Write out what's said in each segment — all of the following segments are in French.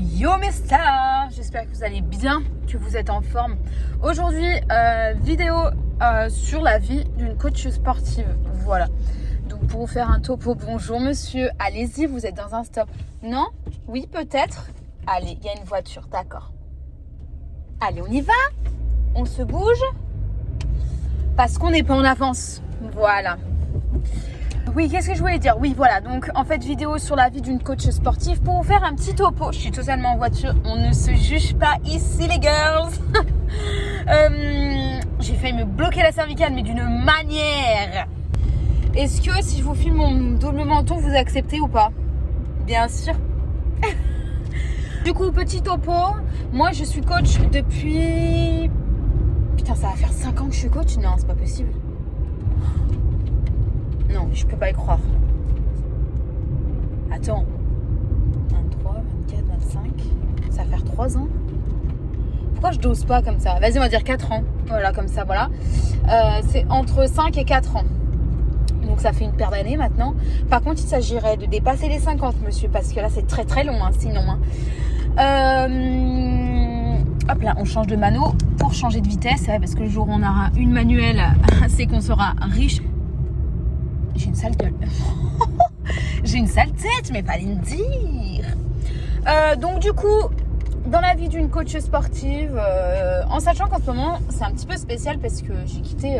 Yo mes stars, j'espère que vous allez bien, que vous êtes en forme. Aujourd'hui, vidéo sur la vie d'une coach sportive. Voilà. Donc pour vous faire un topo, bonjour monsieur, allez-y, vous êtes dans un stop. Non? Oui peut-être? Allez, il y a une voiture, d'accord. Allez, on y va? On se bouge? Parce qu'on n'est pas en avance. Voilà. Oui, qu'est-ce que je voulais dire? Oui, voilà, donc en fait, vidéo sur la vie d'une coach sportive pour vous faire un petit topo. Je suis totalement en voiture, on ne se juge pas ici les girls. J'ai failli me bloquer la cervicale, mais d'une manière. Est-ce que si je vous filme mon double menton, vous acceptez ou pas? Bien sûr. Du coup, petit topo, moi je suis coach depuis... Putain, ça va faire 5 ans que je suis coach? Non, c'est pas possible. Non, je peux pas y croire. Attends. 23, 24, 25. Ça va faire 3 ans. Pourquoi je dose pas comme ça? Vas-y, on va dire 4 ans. Voilà, comme ça, voilà. C'est entre 5 et 4 ans. Donc ça fait une paire d'années maintenant. Par contre, il s'agirait de dépasser les 50, monsieur. Parce que là, c'est très très long, hein, sinon. Hop là, on change de mano pour changer de vitesse. Ouais, parce que le jour où on aura une manuelle, c'est qu'on sera riche. J'ai une sale gueule. J'ai une sale tête, mais fallait me dire. Donc du coup, dans la vie d'une coach sportive, en sachant qu'en ce moment, c'est un petit peu spécial parce que j'ai quitté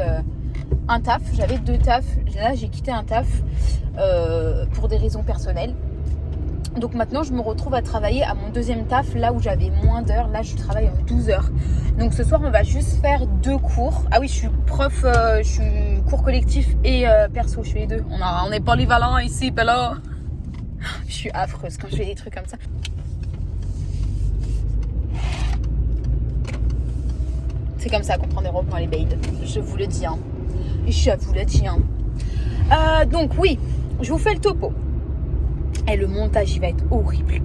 un taf. J'avais 2 tafs. Là, j'ai quitté un taf pour des raisons personnelles. Donc maintenant, je me retrouve à travailler à mon 2e taf, là où j'avais moins d'heures. Là, je travaille en 12 heures. Donc ce soir, on va juste faire 2 cours. Ah oui, je suis prof, je suis cours collectif et perso, je fais les 2. On est polyvalent ici, là. Je suis affreuse quand je fais des trucs comme ça. C'est comme ça qu'on prend des ronds-points, les babes. Je vous le dis, hein. Je vous le dis, hein. Donc oui, je vous fais le topo. Et le montage, il va être horrible.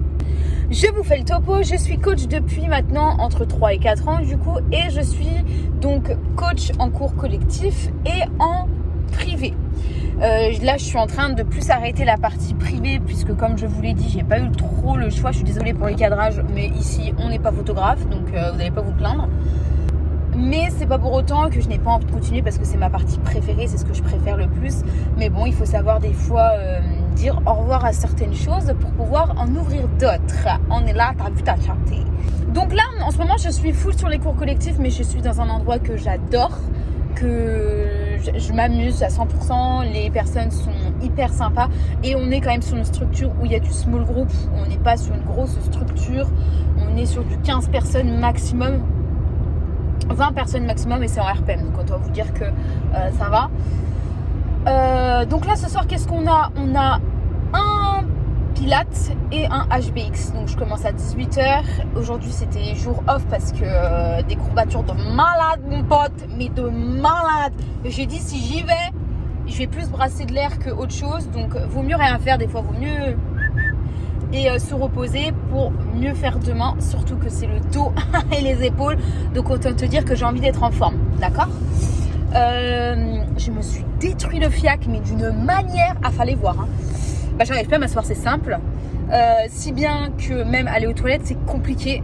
Je vous fais le topo. Je suis coach depuis maintenant entre 3 et 4 ans du coup. Et je suis donc coach en cours collectif et en privé. Là, je suis en train de plus arrêter la partie privée puisque comme je vous l'ai dit, j'ai pas eu trop le choix. Je suis désolée pour les cadrages, mais ici, on n'est pas photographe. Donc, vous n'allez pas vous plaindre. Mais c'est pas pour autant que je n'ai pas envie de continuer parce que c'est ma partie préférée, c'est ce que je préfère le plus. Mais bon, il faut savoir des fois dire au revoir à certaines choses pour pouvoir en ouvrir d'autres. On est là, t'as vu, t'as chanté. Donc là, en ce moment, je suis full sur les cours collectifs, mais je suis dans un endroit que j'adore, que je m'amuse à 100%. Les personnes sont hyper sympas et on est quand même sur une structure où il y a du small group. On n'est pas sur une grosse structure, on est sur du 15 personnes maximum. 20 personnes maximum et c'est en RPM, donc on doit vous dire que ça va. Donc là ce soir qu'est-ce qu'on a? On a un Pilates et un HBX. Donc je commence à 18h. Aujourd'hui c'était jour off parce que des courbatures de malade mon pote, mais de malade. Et j'ai dit si j'y vais, je vais plus brasser de l'air que autre chose. Donc vaut mieux rien faire, des fois vaut mieux et se reposer pour mieux faire demain, surtout que c'est le dos et les épaules, donc autant te dire que j'ai envie d'être en forme, d'accord? Je me suis détruit le fiac, mais d'une manière, fallait voir, hein. Bah j'arrive pas à m'asseoir, c'est simple, si bien que même aller aux toilettes c'est compliqué,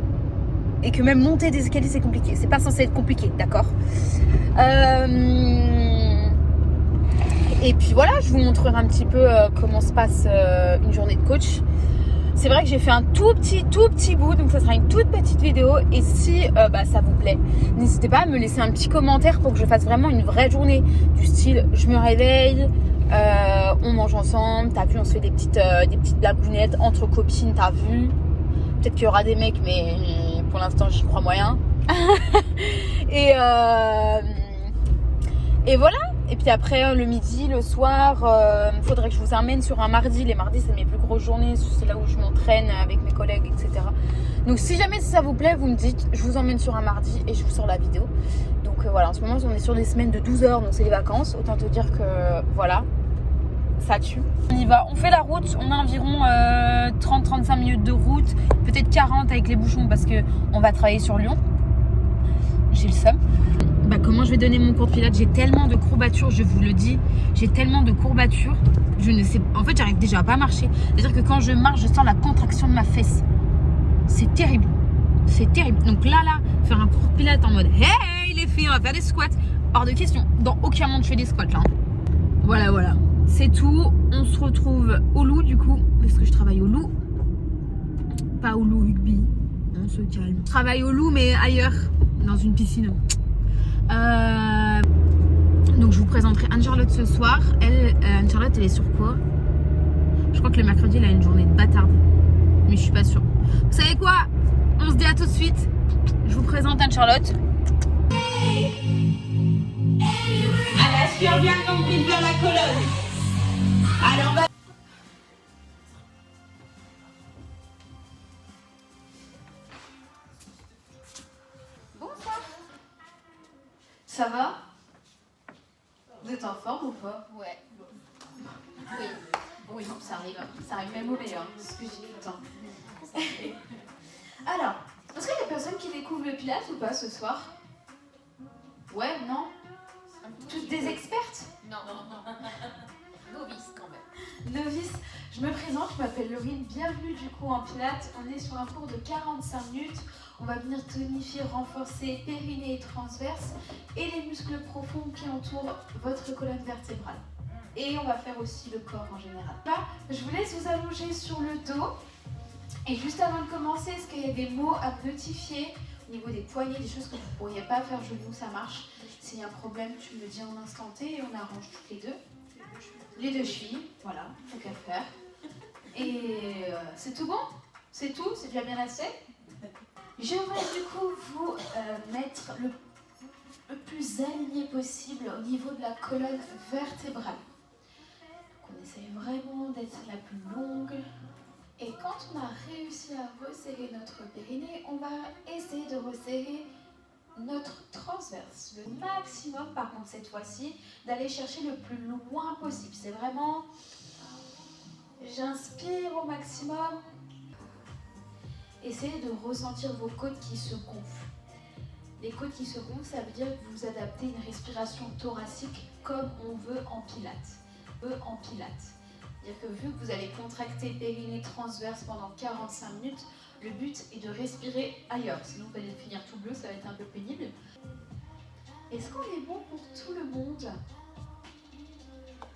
et que même monter des escaliers c'est compliqué, c'est pas censé être compliqué, d'accord? Et puis voilà, je vous montrerai un petit peu comment se passe une journée de coach. C'est vrai que j'ai fait un tout petit bout, donc ça sera une toute petite vidéo. Et si ça vous plaît, n'hésitez pas à me laisser un petit commentaire pour que je fasse vraiment une vraie journée. Du style, je me réveille, on mange ensemble, t'as vu, on se fait des petites blagounettes entre copines, t'as vu. Peut-être qu'il y aura des mecs, mais pour l'instant, j'y crois moyen. Et voilà. Et puis après, le midi, le soir, faudrait que je vous emmène sur un mardi. Les mardis, c'est mes plus grosses journées. C'est là où je m'entraîne avec mes collègues, etc. Donc, si jamais ça vous plaît, vous me dites, je vous emmène sur un mardi et je vous sors la vidéo. Donc, voilà, en ce moment, on est sur des semaines de 12 heures. Donc, c'est les vacances. Autant te dire que, voilà, ça tue. On y va. On fait la route. On a environ 30-35 minutes de route. Peut-être 40 avec les bouchons parce qu'on va travailler sur Lyon. J'ai le seum. Comment je vais donner mon cours de pilates? J'ai tellement de courbatures, je vous le dis. J'ai tellement de courbatures. Je ne sais. En fait, j'arrive déjà à pas marcher. C'est-à-dire que quand je marche, je sens la contraction de ma fesse. C'est terrible. C'est terrible. Donc là, faire un cours pilates en mode hey les filles, on va faire des squats. Hors de question. Dans aucun monde je fais des squats là. Voilà. C'est tout. On se retrouve au loup du coup. Parce que je travaille au loup. Pas au loup rugby. On se calme. Je travaille au loup mais ailleurs. Dans une piscine. Donc je vous présenterai Anne-Charlotte ce soir. Anne-Charlotte elle est sur quoi? Je crois que le mercredi elle a une journée de bâtarde. Mais je suis pas sûre. Vous savez quoi? On se dit à tout de suite. Je vous présente Anne-Charlotte. Elle aspire bien le nombril vers la colonne. Alors va. Bonsoir. Ça va? Vous êtes en forme ou pas? Ouais. Oui, ça arrive même au meilleur, c'est ce que je dis tout le temps. Alors, est-ce qu'il y a des personnes qui découvrent le pilates ou pas ce soir? Ouais, non? Toutes des expertes? Non. Novice quand même. Novice, je me présente, je m'appelle Laurine, bienvenue du coup en pilates. On est sur un cours de 45 minutes. On va venir tonifier, renforcer périnée et transverse et les muscles profonds qui entourent votre colonne vertébrale. Et on va faire aussi le corps en général. Là, je vous laisse vous allonger sur le dos. Et juste avant de commencer, est-ce qu'il y a des mots à notifier au niveau des poignets, des choses que vous ne pourriez pas faire genoux, ça marche. S'il y a un problème, tu me le dis en instant T et on arrange toutes les deux. Les deux chevilles, voilà, faut qu'à faire. Et c'est tout bon? C'est tout? C'est déjà bien assez? Je vais du coup vous mettre le plus aligné possible au niveau de la colonne vertébrale. Donc on essaye vraiment d'être la plus longue. Et quand on a réussi à resserrer notre périnée, on va essayer de resserrer notre transverse. Le maximum, par contre, cette fois-ci, d'aller chercher le plus loin possible. C'est vraiment... J'inspire au maximum. Essayez de ressentir vos côtes qui se gonflent. Les côtes qui se gonflent, ça veut dire que vous adaptez une respiration thoracique comme on veut en pilates. C'est-à-dire que vu que vous allez contracter périnée transverse pendant 45 minutes, le but est de respirer ailleurs. Sinon vous allez finir tout bleu, ça va être un peu pénible. Est-ce qu'on est bon pour tout le monde?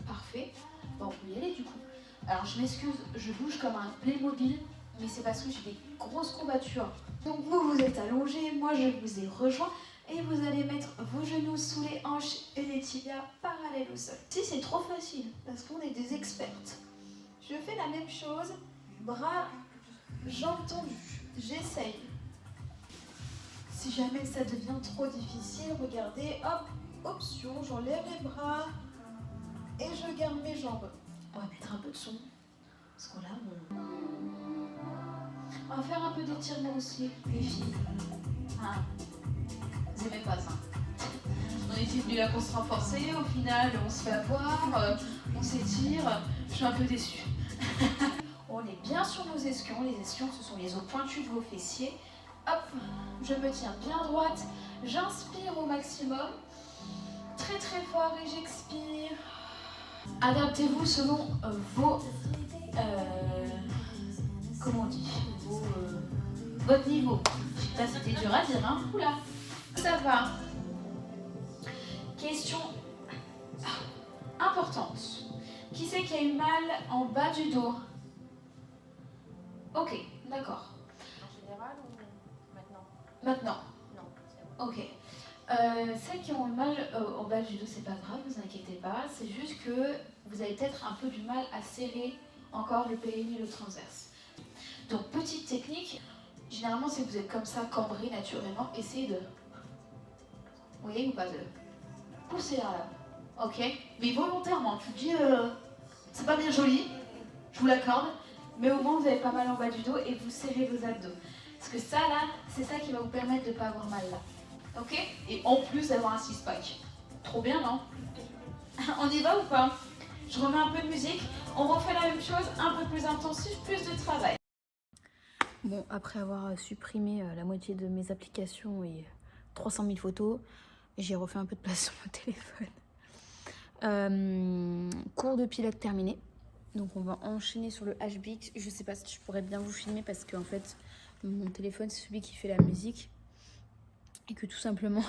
Parfait. Bon, on peut y aller du coup. Alors je m'excuse, je bouge comme un Playmobil, mais c'est parce que j'ai des grosses courbatures. Donc vous êtes allongés, moi je vous ai rejoint et vous allez mettre vos genoux sous les hanches et les tibias parallèles au sol. Si c'est trop facile, parce qu'on est des expertes, je fais la même chose, bras, jambes tendues, j'essaye. Si jamais ça devient trop difficile, regardez, hop, option, j'enlève les bras et je garde mes jambes. On va mettre un peu de son, parce que là, on va faire un peu d'étirement aussi, les filles. Ah. Vous aimez pas ça? On était venus là pour se renforcer, au final on se fait avoir, on s'étire, je suis un peu déçue. On est bien sur nos ischions, les ischions ce sont les os pointus de vos fessiers. Hop, je me tiens bien droite, j'inspire au maximum, très très fort et j'expire. Adaptez-vous selon vos... comment on dit? Votre niveau. Là c'était dur à dire, hein? Oula, ça va. Question importante. Qui c'est qui a eu mal en bas du dos? Ok, d'accord. En général ou maintenant? Maintenant. Non, c'est bon. Ok. Celles qui ont eu mal en bas du dos, c'est pas grave, vous inquiétez pas. C'est juste que vous avez peut-être un peu du mal à serrer encore le périnée et le transverse. Donc, petite technique. Généralement, si vous êtes comme ça, cambré naturellement, essayez de... Vous voyez ou pas de... Pousser là. Ok? Mais volontairement. Tu te dis, c'est pas bien joli, je vous l'accorde, mais au moins vous avez pas mal en bas du dos et vous serrez vos abdos. Parce que ça là, c'est ça qui va vous permettre de pas avoir mal là. Ok? Et en plus d'avoir un six-pack. Trop bien, non? On y va ou pas? Je remets un peu de musique, on refait la même chose, un peu plus intensif, plus de travail. Bon, après avoir supprimé la moitié de mes applications et 300 000 photos, j'ai refait un peu de place sur mon téléphone. Cours de pilates terminé. Donc on va enchaîner sur le HBX. Je sais pas si je pourrais bien vous filmer parce qu'en fait Mon téléphone, c'est celui qui fait la musique. Et que tout simplement,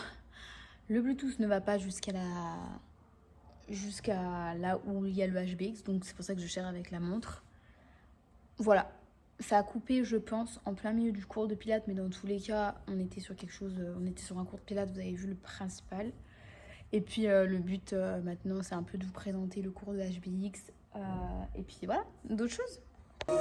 le Bluetooth ne va pas jusqu'à là où il y a le HBX. Donc c'est pour ça que je gère avec la montre. Voilà. Ça a coupé, je pense, en plein milieu du cours de pilates. Mais dans tous les cas, on était sur quelque chose... On était sur un cours de pilates, vous avez vu le principal. Et puis le but maintenant, c'est un peu de vous présenter le cours de HBX. Et puis voilà, d'autres choses. Cours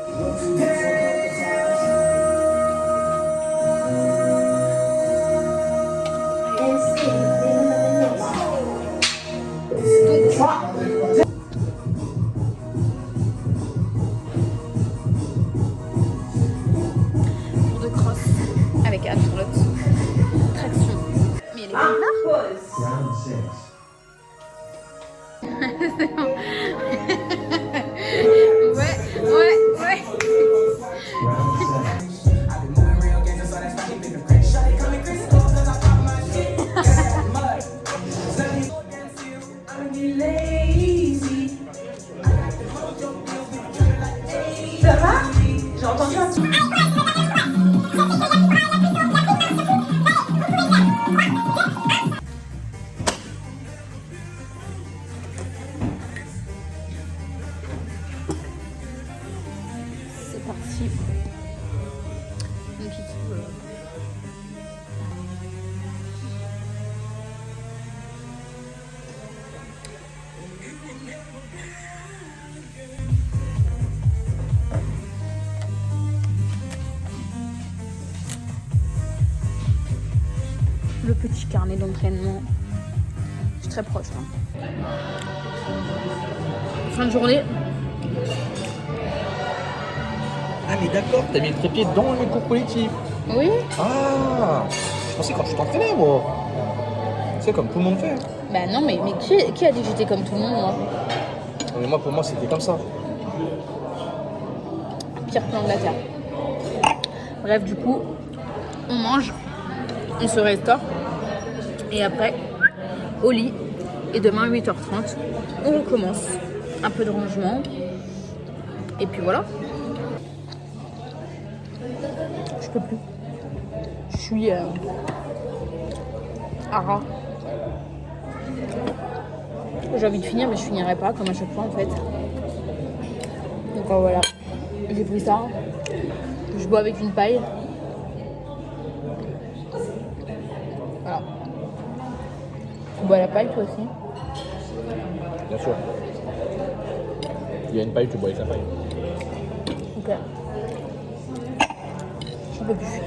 de cross avec Anne-Charlotte. Traction. Mais elle est belle là. Round 6. Ouais. Round 7. Ça va? J'ai entendu un petit... C'est parti. Donc ici, le petit carnet d'entraînement. Je suis très proche là. Fin de journée. Ah mais d'accord, t'as mis le trépied dans le cours collectif. Oui. Ah, je pensais quand je t'entraînais moi. C'est comme tout le monde fait. Bah non, mais qui a dit que j'étais comme tout le monde, moi? Mais moi pour moi c'était comme ça. Pire plan de la terre. Bref, du coup, on mange, on se restaure, et après, au lit. Et demain, 8h30, on recommence. Un peu de rangement. Et puis voilà. Je peux plus. Je suis à ras. J'ai envie de finir, mais je finirai pas, comme à chaque fois en fait. Donc voilà. J'ai pris ça. Je bois avec une paille. Voilà. Tu bois la paille toi aussi? Bien sûr. Il y a une paille, tu bois avec la paille. Ok. Je peux plus.